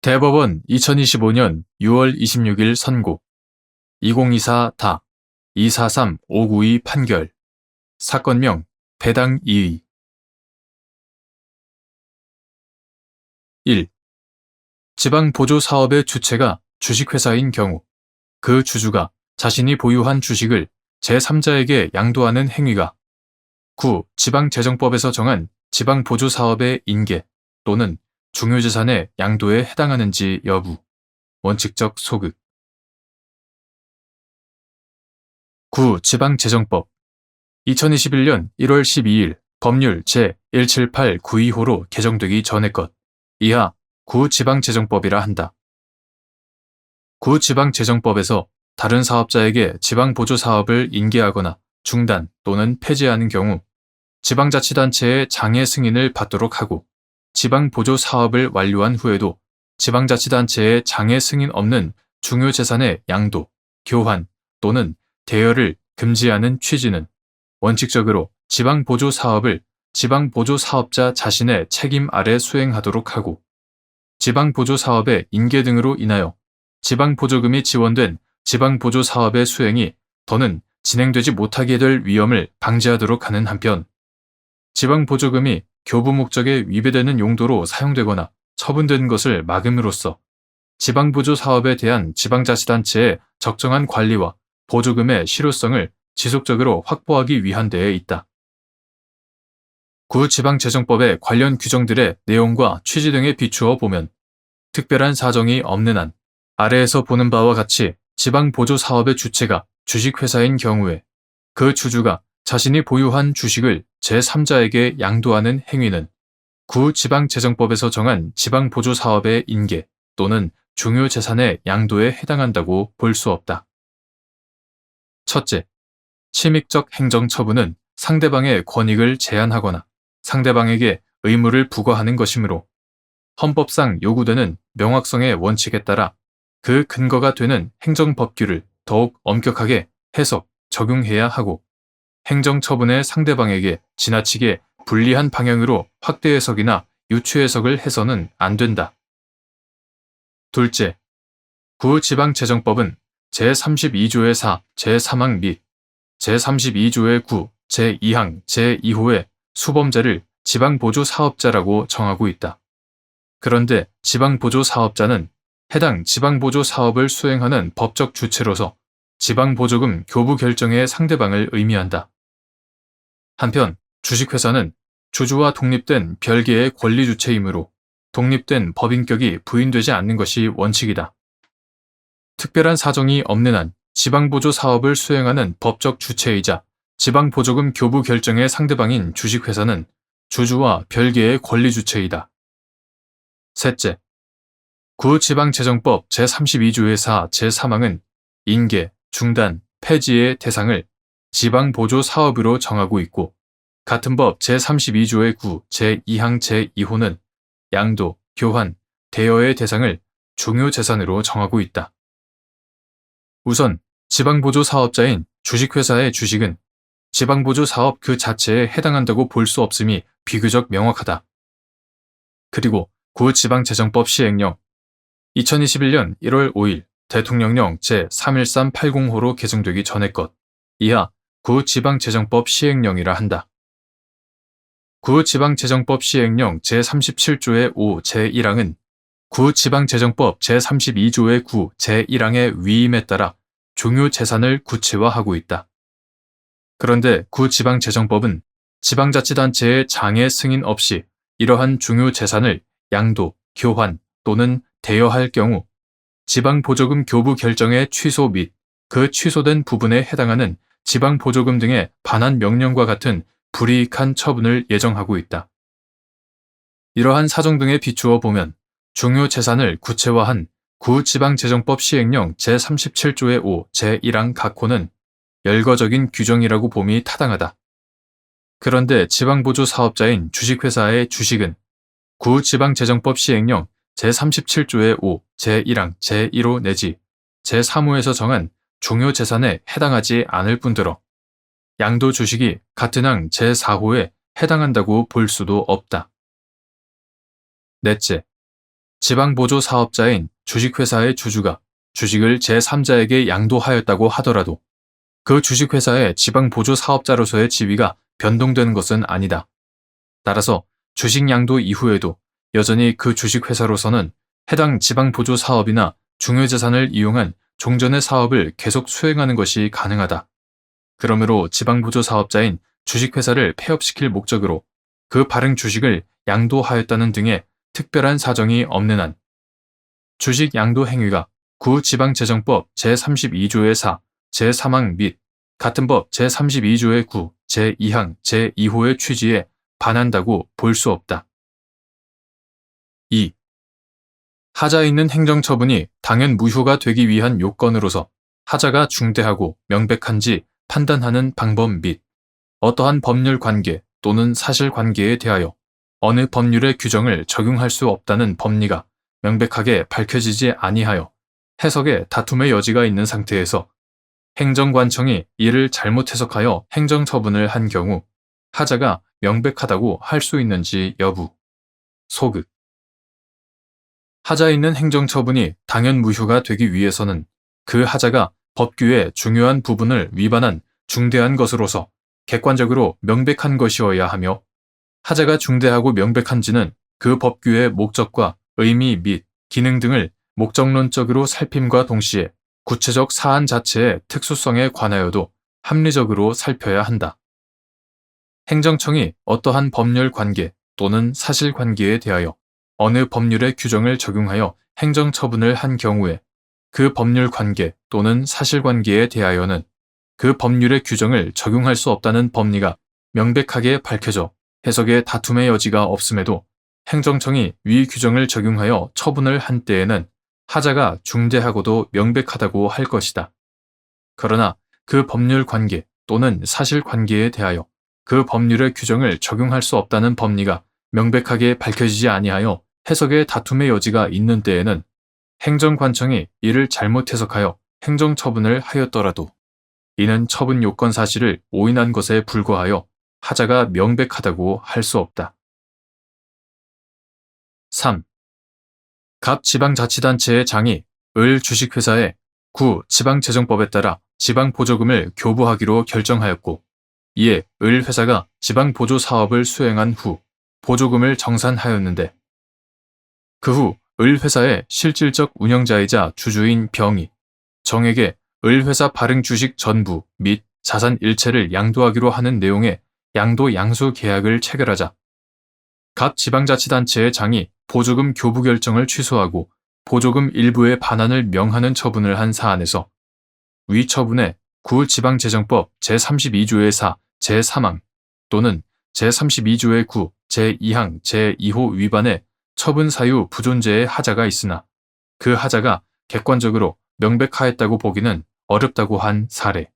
대법원 2025년 6월 26일 선고 2024다 243-592 판결 사건명 배당 이의 1. 지방보조사업의 주체가 주식회사인 경우 그 주주가 자신이 보유한 주식을 제3자에게 양도하는 행위가 지방재정법에서 정한 지방보조사업의 인계 또는 중요재산의 양도에 해당하는지 여부, 원칙적 소극. 지방재정법 2021년 1월 12일 법률 제17892호로 개정되기 전의 것 이하 지방재정법이라 한다. 지방재정법에서 다른 사업자에게 지방보조사업을 인계하거나 중단 또는 폐지하는 경우 지방자치단체의 장애 승인을 받도록 하고 지방보조사업을 완료한 후에도 지방자치단체의 장애 승인 없는 중요재산의 양도, 교환 또는 대여를 금지하는 취지는 원칙적으로 지방보조사업을 지방보조사업자 자신의 책임 아래 수행하도록 하고 지방보조사업의 인계 등으로 인하여 지방보조금이 지원된 지방보조사업의 수행이 더는 진행되지 못하게 될 위험을 방지하도록 하는 한편 지방보조금이 교부 목적에 위배되는 용도로 사용되거나 처분된 것을 막음으로써 지방보조사업에 대한 지방자치단체의 적정한 관리와 보조금의 실효성을 지속적으로 확보하기 위한 데에 있다. 지방재정법의 관련 규정들의 내용과 취지 등에 비추어 보면 특별한 사정이 없는 한 아래에서 보는 바와 같이 지방보조사업의 주체가 주식회사인 경우에 그 주주가 자신이 보유한 주식을 제3자에게 양도하는 행위는 지방재정법에서 정한 지방보조사업의 인계 또는 중요재산의 양도에 해당한다고 볼 수 없다. 첫째, 침익적 행정처분은 상대방의 권익을 제한하거나 상대방에게 의무를 부과하는 것이므로 헌법상 요구되는 명확성의 원칙에 따라 그 근거가 되는 행정법규를 더욱 엄격하게 해석, 적용해야 하고 행정처분의 상대방에게 지나치게 불리한 방향으로 확대 해석이나 유추 해석을 해서는 안 된다. 둘째, 지방재정법은 제32조의 4, 제3항 및 제32조의 9, 제2항, 제2호의 수범자를 지방보조사업자라고 정하고 있다. 그런데 지방보조사업자는 해당 지방보조사업을 수행하는 법적 주체로서 지방보조금 교부 결정의 상대방을 의미한다. 한편 주식회사는 주주와 독립된 별개의 권리주체이므로 독립된 법인격이 부인되지 않는 것이 원칙이다. 특별한 사정이 없는 한 지방보조사업을 수행하는 법적 주체이자 지방보조금 교부 결정의 상대방인 주식회사는 주주와 별개의 권리주체이다. 셋째, 지방재정법 제32조의 4, 제3항은 인계, 중단, 폐지의 대상을 지방보조사업으로 정하고 있고 같은 법 제32조의 9, 제2항, 제2호는 양도, 교환, 대여의 대상을 중요재산으로 정하고 있다. 우선 지방보조사업자인 주식회사의 주식은 지방보조사업 그 자체에 해당한다고 볼 수 없음이 비교적 명확하다. 그리고 지방재정법 시행령 2021년 1월 5일 대통령령 제31380호로 개정되기 전의 것 이하 지방재정법 시행령이라 한다. 지방재정법 시행령 제37조의 5, 제1항은 지방재정법 제32조의 9, 제1항의 위임에 따라 중요재산을 구체화하고 있다. 그런데 지방재정법은 지방자치단체의 장애 승인 없이 이러한 중요재산을 양도, 교환 또는 대여할 경우 지방보조금 교부 결정의 취소 및 그 취소된 부분에 해당하는 지방보조금 등에 반한 명령과 같은 불이익한 처분을 예정하고 있다. 이러한 사정 등에 비추어 보면 중요재산을 구체화한 지방재정법 시행령 제37조의 5, 제1항 각호는 열거적인 규정이라고 봄이 타당하다. 그런데 지방보조사업자인 주식회사의 주식은 지방재정법 시행령 제37조의 5, 제1항, 제1호 내지 제3호에서 정한 중요재산에 해당하지 않을 뿐더러 양도 주식이 같은 항 제4호에 해당한다고 볼 수도 없다. 넷째, 지방보조 사업자인 주식회사의 주주가 주식을 제3자에게 양도하였다고 하더라도 그 주식회사의 지방보조 사업자로서의 지위가 변동되는 것은 아니다. 따라서 주식 양도 이후에도 여전히 그 주식회사로서는 해당 지방보조 사업이나 중요재산을 이용한 종전의 사업을 계속 수행하는 것이 가능하다. 그러므로 지방보조 사업자인 주식회사를 폐업시킬 목적으로 그 발행 주식을 양도하였다는 등의 특별한 사정이 없는 한 주식 양도 행위가 구지방재정법 제32조의 4, 제3항 및 같은 법 제32조의 9, 제2항, 제2호의 취지에 반한다고 볼 수 없다. 2. 하자에 있는 행정처분이 당연 무효가 되기 위한 요건으로서 하자가 중대하고 명백한지 판단하는 방법 및 어떠한 법률 관계 또는 사실 관계에 대하여 어느 법률의 규정을 적용할 수 없다는 법리가 명백하게 밝혀지지 아니하여 해석에 다툼의 여지가 있는 상태에서 행정관청이 이를 잘못 해석하여 행정처분을 한 경우 하자가 명백하다고 할 수 있는지 여부. 소극. 하자에 있는 행정처분이 당연 무효가 되기 위해서는 그 하자가 법규의 중요한 부분을 위반한 중대한 것으로서 객관적으로 명백한 것이어야 하며 하자가 중대하고 명백한지는 그 법규의 목적과 의미 및 기능 등을 목적론적으로 살핌과 동시에 구체적 사안 자체의 특수성에 관하여도 합리적으로 살펴야 한다. 행정청이 어떠한 법률 관계 또는 사실 관계에 대하여 어느 법률의 규정을 적용하여 행정처분을 한 경우에 그 법률 관계 또는 사실 관계에 대하여는 그 법률의 규정을 적용할 수 없다는 법리가 명백하게 밝혀져 해석에 다툼의 여지가 없음에도 행정청이 위 규정을 적용하여 처분을 한 때에는 하자가 중대하고도 명백하다고 할 것이다. 그러나 그 법률 관계 또는 사실 관계에 대하여 그 법률의 규정을 적용할 수 없다는 법리가 명백하게 밝혀지지 아니하여 해석에 다툼의 여지가 있는 때에는 행정관청이 이를 잘못 해석하여 행정처분을 하였더라도 이는 처분 요건 사실을 오인한 것에 불과하여 하자가 명백하다고 할 수 없다. 3. 갑 지방자치단체의 장이 을 주식회사에 구 지방재정법에 따라 지방보조금을 교부하기로 결정하였고 이에 을 회사가 지방보조 사업을 수행한 후 보조금을 정산하였는데 그 후 을 회사의 실질적 운영자이자 주주인 병이 정에게 을 회사 발행 주식 전부 및 자산 일체를 양도하기로 하는 내용의 양도 양수 계약을 체결하자 각 지방자치단체의 장이 보조금 교부 결정을 취소하고 보조금 일부의 반환을 명하는 처분을 한 사안에서 위 처분에 구지방재정법 제32조의 4, 제3항 또는 제32조의 9, 제2항, 제2호 위반의 처분 사유 부존재의 하자가 있으나 그 하자가 객관적으로 명백하였다고 보기는 어렵다고 한 사례.